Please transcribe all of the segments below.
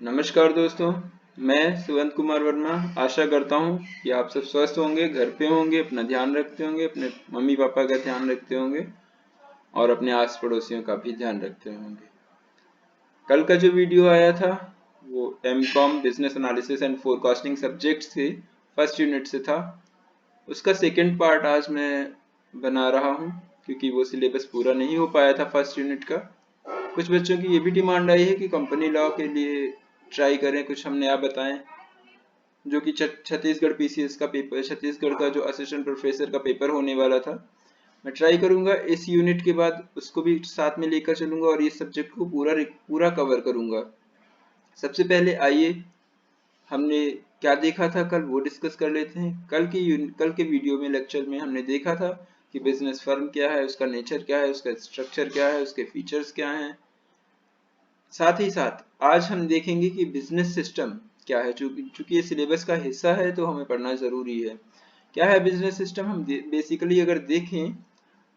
नमस्कार दोस्तों। मैं सुवंत कुमार वर्मा आशा करता हूँ कि आप सब स्वस्थ होंगे, घर पे होंगे, अपना ध्यान रखते होंगे, अपने मम्मी पापा का ध्यान रखते होंगे और अपने आस पड़ोसियों का भी ध्यान रखते होंगे। कल का जो वीडियो आया था वो M Com business analysis and forecasting subject से फर्स्ट यूनिट से था। उसका सेकंड पार्ट आज मैं बना रहा हूँ क्योंकि वो सिलेबस पूरा नहीं हो पाया था फर्स्ट यूनिट का। कुछ बच्चों की ये भी डिमांड आई है कि कंपनी लॉ के लिए ट्राई करें, कुछ हम नया बताएं। जो कि छत्तीसगढ़ पीसीएस का पेपर, छत्तीसगढ़ का जो असिस्टेंट प्रोफेसर का पेपर होने वाला था, मैं ट्राई करूंगा इस यूनिट के बाद उसको भी साथ में लेकर चलूंगा और इस सब्जेक्ट को पूरा पूरा कवर करूंगा। सबसे पहले आइए हमने क्या देखा था कल वो डिस्कस कर लेते हैं। कल के वीडियो में, लेक्चर में हमने देखा था कि बिजनेस फर्म क्या है, उसका नेचर क्या है, उसका स्ट्रक्चर क्या है, उसके फीचर्स क्या हैं। साथ ही साथ आज हम देखेंगे कि बिजनेस सिस्टम क्या है। चूंकि ये सिलेबस का हिस्सा है तो हमें पढ़ना जरूरी है। क्या है बिजनेस सिस्टम? हम बेसिकली अगर देखें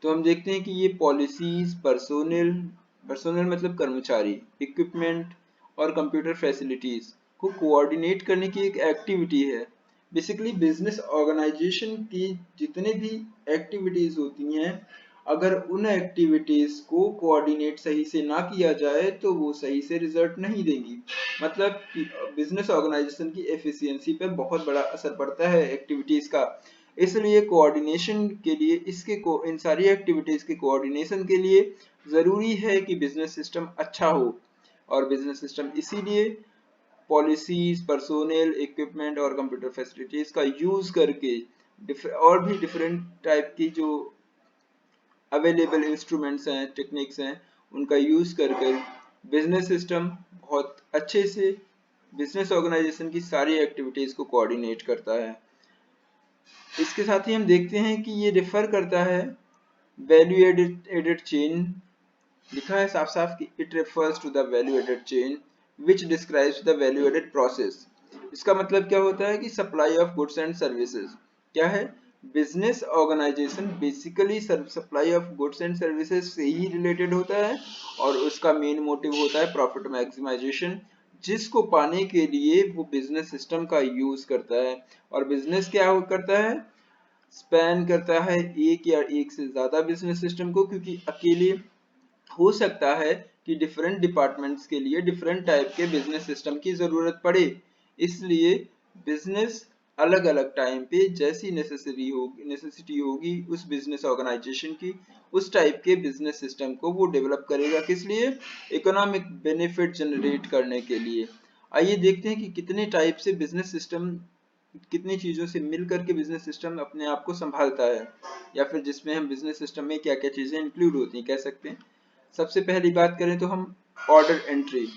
तो हम देखते हैं कि ये पॉलिसीज, पर्सोनल मतलब कर्मचारी, इक्विपमेंट और कंप्यूटर फैसिलिटीज को कोऑर्डिनेट करने की एक एक्टिविटी है। बेसिकली बिजनेस ऑर्गेनाइजेशन की जितने भी एक्टिविटीज होती हैं, अगर उन एक्टिविटीज को कोऑर्डिनेट सही से ना किया जाए तो वो सही से रिजल्ट नहीं देंगी। मतलब कि बिजनेस ऑर्गेनाइजेशन की एफिशिएंसी पे बहुत बड़ा असर पड़ता है एक्टिविटीज का। इसलिए कोऑर्डिनेशन के लिए इन सारी एक्टिविटीज के कोऑर्डिनेशन के लिए जरूरी है कि बिजनेस सिस्टम अच्छा हो। और बिजनेस सिस्टम इसीलिए पॉलिसीज, पर्सोनेल, इक्विपमेंट और कंप्यूटर फैसिलिटीज का यूज करके और भी डिफरेंट टाइप की जो अवेलेबल इंस्ट्रूमेंट्स हैं, टेक्निक्स हैं, उनका यूज करके बिजनेस सिस्टम बहुत अच्छे से बिजनेस ऑर्गेनाइजेशन की सारी एक्टिविटीज को कोऑर्डिनेट करता है। इसके साथ ही हम देखते हैं कि ये रिफर करता है वैल्यू एडेड चेन। लिखा है साफ साफ कि it refers to the value added chain which describes the value added process. इसका मतलब क्या होता है कि supply of goods and services क्या है। Business organisation basically supply of goods and services से ही रिलेटेड होता है और उसका मेन मोटिव होता है प्रॉफिट मैक्सिमाइजेशन, जिसको पाने के लिए वो बिजनेस सिस्टम का यूज करता है। और बिजनेस क्या करता है? स्पैन करता है एक या एक से ज्यादा बिजनेस सिस्टम को, क्योंकि अकेले हो सकता है कि डिफरेंट डिपार्टमेंट्स के लिए डिफरेंट टाइप के बिजनेस सिस्टम की जरूरत पड़े। इसलिए बिजनेस अलग अलग टाइम पे जैसी नेसेसिटी होगी उस बिजनेस ऑर्गेनाइजेशन की, उस टाइप के बिजनेस सिस्टम को वो डेवलप करेगा। किस लिए? इकोनॉमिक बेनिफिट जनरेट करने के लिए। आइए देखते हैं कि कितने टाइप से बिजनेस सिस्टम, कितनी चीजों से मिल करके बिजनेस सिस्टम अपने आप को संभालता है, या फिर जिसमें हम बिजनेस सिस्टम में क्या क्या चीजें इंक्लूड होती हैं कह सकते हैं। सबसे पहली बात करें तो हम ऑर्डर एंट्री।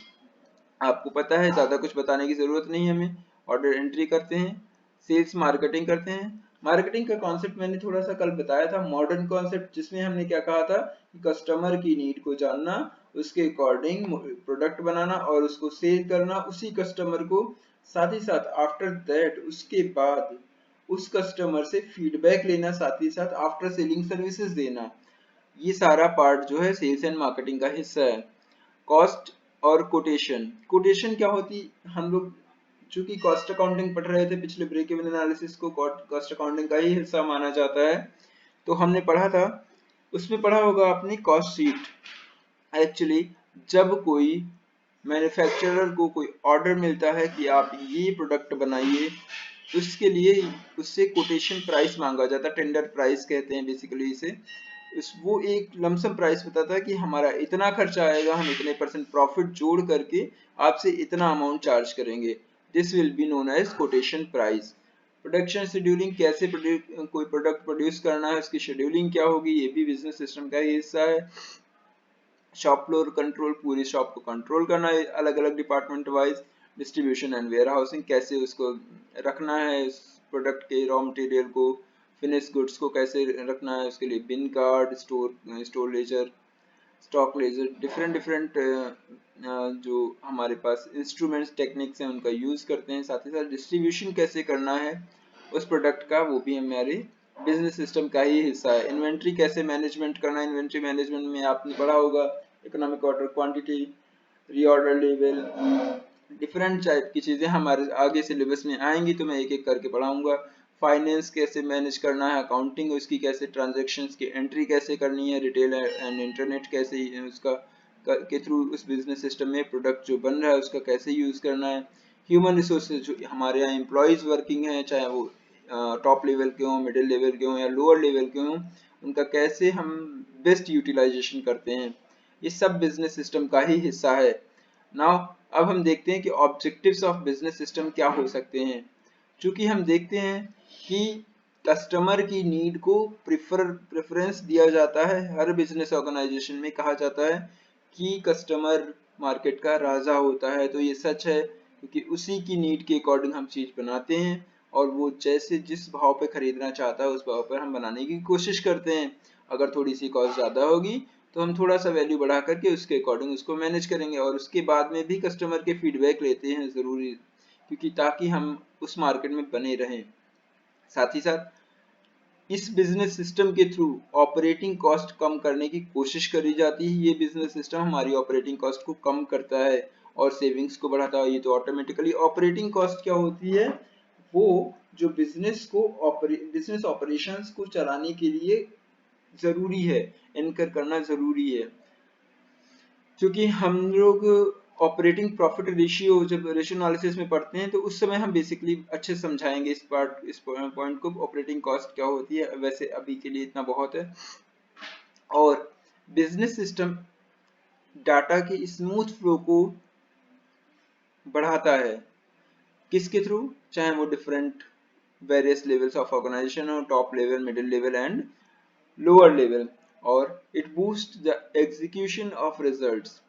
आपको पता है, ज्यादा कुछ बताने की जरूरत नहीं है हमें। ऑर्डर एंट्री करते हैं, सेल्स मार्केटिंग करते हैं। मार्केटिंग का कॉन्सेप्ट मैंने थोड़ा सा कल बताया था, मॉडर्न कॉन्सेप्ट, जिसमें हमने क्या कहा था कि कस्टमर की नीड को जानना, उसके अकॉर्डिंग प्रोडक्ट बनाना और उसको सेल करना उसी कस्टमर को। साथ ही साथ आफ्टर दैट, उसके बाद उस कस्टमर से फीडबैक लेना, साथ ही साथ आफ्टर सेलिंग सर्विसेज देना। ये सारा पार्ट जो है सेल्स एंड मार्केटिंग का हिस्सा है। कॉस्ट और कोटेशन। कोटेशन क्या होती? हम लोग चूंकि कॉस्ट अकाउंटिंग पढ़ रहे थे, पिछले ब्रेक इवन एनालिसिस को कॉस्ट अकाउंटिंग का ही हिस्सा माना जाता है, तो हमने पढ़ा था, उसमें पढ़ा होगा आपने कॉस्ट शीट। एक्चुअली जब कोई मैन्युफैक्चरर को कोई ऑर्डर मिलता है कि आप ये प्रोडक्ट बनाइए, उसके लिए उससे कोटेशन प्राइस मांगा जाता है, टेंडर प्राइस कहते हैं बेसिकली इसे। वो एक लमसम प्राइस बताता है कि हमारा इतना खर्चा आएगा, हम इतने परसेंट प्रॉफिट जोड़ करके आपसे इतना अमाउंट चार्ज करेंगे। This will be known as quotation price. Production scheduling, कैसे कोई प्रोडक्ट प्रोड्यूस करना है, उसकी शेड्यूलिंग क्या होगी, ये भी बिजनेस सिस्टम का ही हिस्सा है। शॉप फ्लोर कंट्रोल, पूरी शॉप को कंट्रोल करना है अलग अलग department wise. Distribution and warehousing, कैसे उसको रखना है इस प्रोडक्ट के रॉ मटेरियल को, फिनिश गुड्स को कैसे रखना है, उसके लिए bin card, store ledger, stock ledger, different different जो हमारे पास इंस्ट्रूमेंट्स, टेक्निक्स हैं उनका यूज करते हैं। साथ ही साथ डिस्ट्रीब्यूशन कैसे करना है उस प्रोडक्ट का, वो भी हमारे बिजनेस सिस्टम का ही हिस्सा है। इन्वेंट्री कैसे मैनेजमेंट करना है, इन्वेंट्री मैनेजमेंट में आपने पढ़ा होगा economic order quantity, reorder level, different type की चीजें हमारे आगे सिलेबस में आएंगी, तो मैं एक एक करके पढ़ाऊंगा। फाइनेंस कैसे मैनेज करना है, अकाउंटिंग उसकी कैसे, ट्रांजैक्शंस की एंट्री कैसे करनी है, रिटेल एंड इंटरनेट कैसे उसका के थ्रू उस बिजनेस सिस्टम में प्रोडक्ट जो बन रहा है उसका कैसे यूज करना है। ह्यूमन रिसोर्सेज जो हमारे यहाँ एम्प्लॉयज वर्किंग है, चाहे वो टॉप लेवल के हों, मिडिल लेवल के हों या लोअर लेवल के हों, उनका कैसे हम बेस्ट यूटिलाइजेशन करते हैं, ये सब बिजनेस सिस्टम का ही हिस्सा है। नाउ अब हम देखते हैं कि ऑब्जेक्टिव्स ऑफ बिजनेस सिस्टम क्या हो सकते हैं। चूंकि हम देखते हैं कि कस्टमर की नीड को प्रेफरेंस दिया जाता है, हर बिजनेस ऑर्गेनाइजेशन में कहा जाता है कि कस्टमर मार्केट का राजा होता है, तो ये सच है क्योंकि उसी की नीड के अकॉर्डिंग हम चीज बनाते हैं और वो जैसे जिस भाव पे खरीदना चाहता है उस भाव पर हम बनाने की कोशिश करते हैं। अगर थोड़ी सी कॉस्ट ज्यादा होगी तो हम थोड़ा सा वैल्यू बढ़ा करके उसके अकॉर्डिंग उसको मैनेज करेंगे, और उसके बाद में भी कस्टमर के फीडबैक लेते हैं जरूरी, क्योंकि ताकि हम उस मार्केट में बने रहें। साथ ही साथ इस बिजनेस सिस्टम के थ्रू ऑपरेटिंग कॉस्ट कम करने की कोशिश करी जाती है। ये बिजनेस सिस्टम हमारी ऑपरेटिंग कॉस्ट को कम करता है और सेविंग्स को बढ़ाता है। ये तो ऑटोमेटिकली ऑपरेटिंग कॉस्ट क्या होती है, वो जो बिजनेस ऑपरेशंस को चलाने के लिए जरूरी है, इनकर करना जरूरी है। क्योंकि हम लोग ऑपरेटिंग प्रॉफिट रेशियो जब रेशियो एनालिसिस में पढ़ते हैं तो उस समय हम बेसिकली अच्छे समझाएंगे इस पॉइंट को, ऑपरेटिंग कॉस्ट क्या होती है। वैसे अभी के लिए इतना बहुत है। और बिजनेस सिस्टम डाटा के स्मूथ फ्लो को बढ़ाता है, किसके थ्रू, चाहे वो different various levels of organisation हो, top level, middle level and lower level. और it boost the execution of results,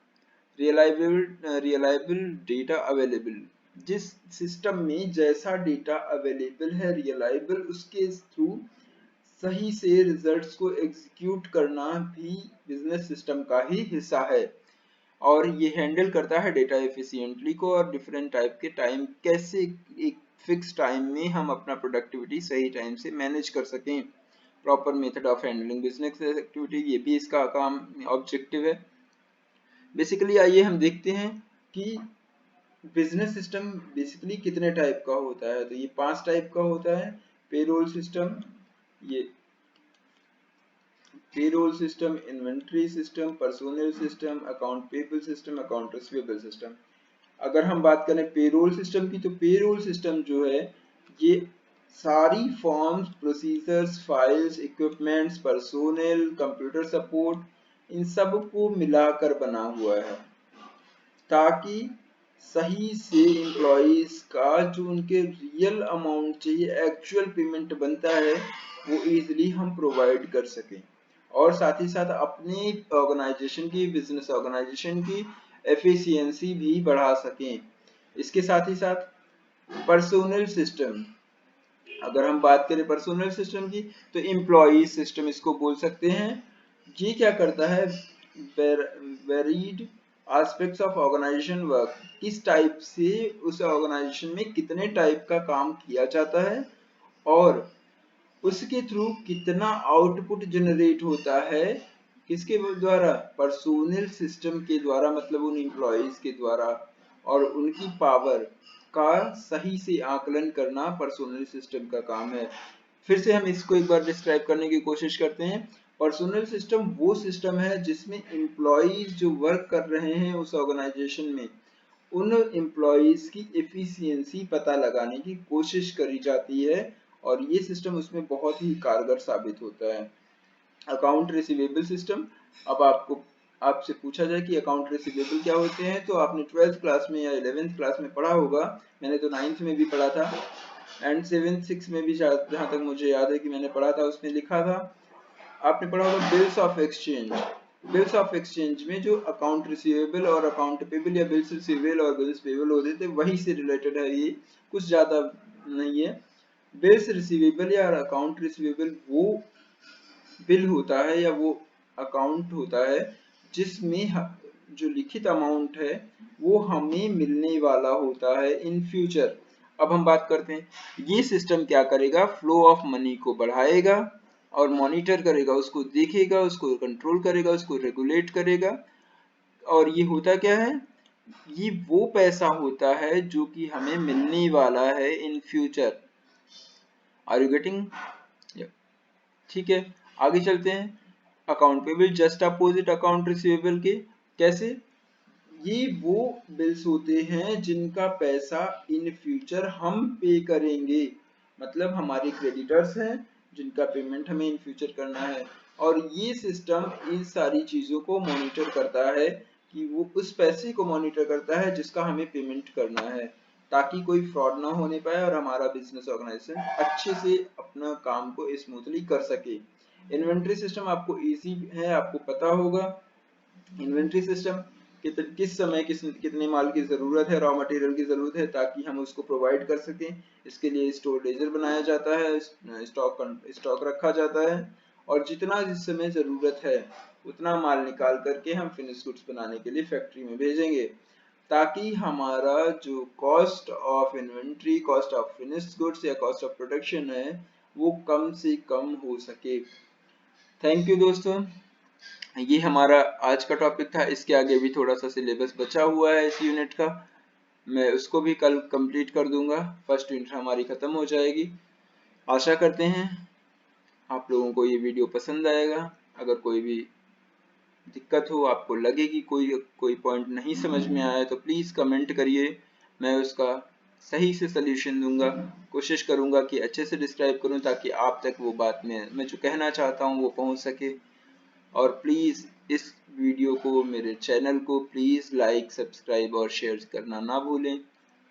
reliable data available. जिस सिस्टम में जैसा डेटा अवेलेबल है रियलाइबल, उसके थ्रू सही से रिजल्ट्स को एग्जीक्यूट करना भी बिजनेस सिस्टम का ही हिस्सा है। और ये हैंडल करता है डेटा एफिशिएंटली को और डिफरेंट टाइप के टाइम, कैसे एक फिक्स टाइम में हम अपना प्रोडक्टिविटी सही टाइम से मैनेज कर सकें। Proper method of handling business activity, ये भी इसका काम ऑब्जेक्टिव है। बेसिकली आइए हम देखते हैं कि बिजनेस सिस्टम बेसिकली कितने टाइप का होता है। तो ये 5 टाइप का होता है। पेरोल सिस्टम, ये payroll system, inventory system, personnel system, account payable system, account receivable system. अगर हम बात करें पेरोल सिस्टम की, तो पेरोल सिस्टम जो है ये सारी forms, procedures, files, equipments, personal, computer support, इन सब को मिलाकर बना हुआ है ताकि सही से एम्प्लॉइज का जो उनके रियल अमाउंट चाहिए, एक्चुअल पेमेंट बनता है, वो इजीली हम प्रोवाइड कर सकें और साथ ही साथ अपनी ऑर्गेनाइजेशन की, बिजनेस ऑर्गेनाइजेशन की एफिशिएंसी भी बढ़ा सकें। इसके साथ ही साथ पर्सोनल सिस्टम, अगर हम बात करें पर्सोनल सिस्टम की, तो एम्प्लॉय सिस्टम इसको बोल सकते हैं। ये क्या करता है, varied aspects of organisation work, किस टाइप से उस ऑर्गेनाइजेशन में कितने टाइप का काम किया जाता है और उसके थ्रू कितना आउटपुट जनरेट होता है, किसके द्वारा, पर्सोनल सिस्टम के द्वारा, मतलब उन एम्प्लॉयज के द्वारा। और उनकी पावर का सही से आकलन करना पर्सोनल सिस्टम का काम है। फिर से हम इसको एक बार डिस्क्राइब करने की कोशिश करते हैं। पर्सोनल सिस्टम वो सिस्टम है जिसमें एम्प्लॉयज जो वर्क कर रहे हैं उस ऑर्गेनाइजेशन में, उन एम्प्लॉयज की एफिशिएंसी पता लगाने की कोशिश करी जाती है और ये सिस्टम उसमें बहुत ही कारगर साबित होता है। अकाउंट रिसीवेबल सिस्टम, अब आपसे पूछा जाए कि अकाउंट रिसीवेबल क्या होते हैं, तो आपने 12th क्लास में या 11th क्लास में पढ़ा होगा। मैंने तो 9th में भी पढ़ा था एंड 7th 6 में भी, जहाँ तक मुझे याद है कि मैंने पढ़ा था, उसमें लिखा था, आपने पढ़ा होगा bills of exchange. Bills of exchange में जो अकाउंट रिसीवेबल और अकाउंट पेबल या बिल्स रिसीवेबल और बिल्स पेबल होते थे, वही से रिलेटेड है ये, कुछ ज्यादा नहीं है। बिल्स रिसीवेबल या अकाउंट रिसीवेबल वो बिल होता है या वो अकाउंट होता है जिसमें जो लिखित अमाउंट है वो हमें मिलने वाला होता है इन फ्यूचर। अब हम बात करते हैं, ये सिस्टम क्या करेगा, फ्लो ऑफ मनी को बढ़ाएगा और मॉनिटर करेगा, उसको देखेगा, उसको कंट्रोल करेगा, उसको रेगुलेट करेगा। और ये होता क्या है, ये वो पैसा होता है जो कि हमें मिलने वाला है in future. Are you getting? ठीक है, आगे चलते हैं। Account payable just opposite account receivable के। कैसे? ये वो बिल्स होते हैं जिनका पैसा इन फ्यूचर हम पे करेंगे, मतलब हमारे क्रेडिटर्स हैं जिनका पेमेंट हमें इन फ्यूचर करना है। और ये सिस्टम इन सारी चीजों को मॉनिटर करता है कि वो उस पैसे को मॉनिटर करता है जिसका हमें पेमेंट करना है, ताकि कोई फ्रॉड ना होने पाए और हमारा बिजनेस ऑर्गेनाइजेशन अच्छे से अपना काम को स्मूथली कर सके। इन्वेंट्री सिस्टम आपको इजी है, आपको पता होगा इन्वेंट्री सिस्टम किस समय कितने माल की जरूरत है, रॉ मटेरियल की जरूरत है, ताकि हम उसको प्रोवाइड कर सकें। इसके लिए स्टोर लेजर बनाया जाता है, स्टॉक रखा जाता है, और जितना जिस समय जरूरत है उतना माल निकाल करके हम फिनिश गुड्स बनाने के लिए फैक्ट्री में भेजेंगे, ताकि हमारा जो cost of inventory, cost of finish goods या कॉस्ट ऑफ प्रोडक्शन है वो कम से कम हो सके। थैंक यू दोस्तों, ये हमारा आज का टॉपिक था। इसके आगे भी थोड़ा सा सिलेबस बचा हुआ है इस यूनिट का, मैं उसको भी कल कंप्लीट कर दूंगा। फर्स्ट यूनिट हमारी खत्म हो जाएगी। आशा करते हैं आप लोगों को ये वीडियो पसंद आएगा। अगर कोई भी दिक्कत हो, आपको लगे कि कोई पॉइंट नहीं समझ में आया, तो प्लीज़ कमेंट करिए, मैं उसका सही से सल्यूशन दूंगा। कोशिश करूंगा कि अच्छे से डिस्क्राइब करूं ताकि आप तक वो बात मैं जो कहना चाहता हूं वो पहुंच सके। और प्लीज़ इस वीडियो को, मेरे चैनल को प्लीज़ लाइक, सब्सक्राइब और शेयर करना ना भूलें,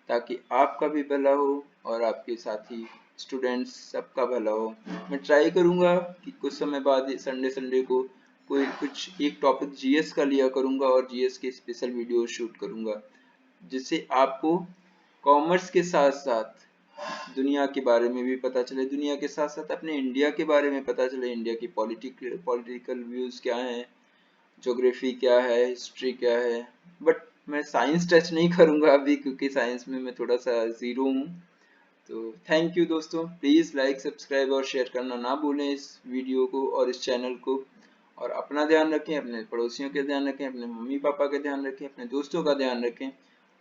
ताकि आपका भी भला हो और आपके साथी स्टूडेंट्स सबका भला हो। मैं ट्राई करूँगा कि कुछ समय बाद संडे संडे को कोई कुछ एक टॉपिक जीएस का लिया करूँगा और जीएस के स्पेशल वीडियो शूट करूँगा, जिससे आपको कॉमर्स के साथ साथ दुनिया के बारे में भी पता चले, दुनिया के साथ साथ अपने इंडिया के बारे में पता चले। इंडिया की पॉलिटिकल व्यूज क्या हैं, ज्योग्राफी क्या है, हिस्ट्री क्या है। बट मैं साइंस टच नहीं करूंगा अभी, क्योंकि साइंस में मैं थोड़ा सा जीरो हूँ। तो थैंक यू दोस्तों, प्लीज लाइक, सब्सक्राइब और शेयर करना ना भूलें इस वीडियो को और इस चैनल को। और अपना ध्यान रखें, अपने पड़ोसियों का ध्यान रखें, अपने मम्मी पापा का ध्यान रखें, अपने दोस्तों का ध्यान रखें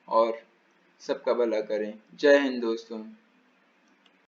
और सबका भला करें। जय हिंद दोस्तों।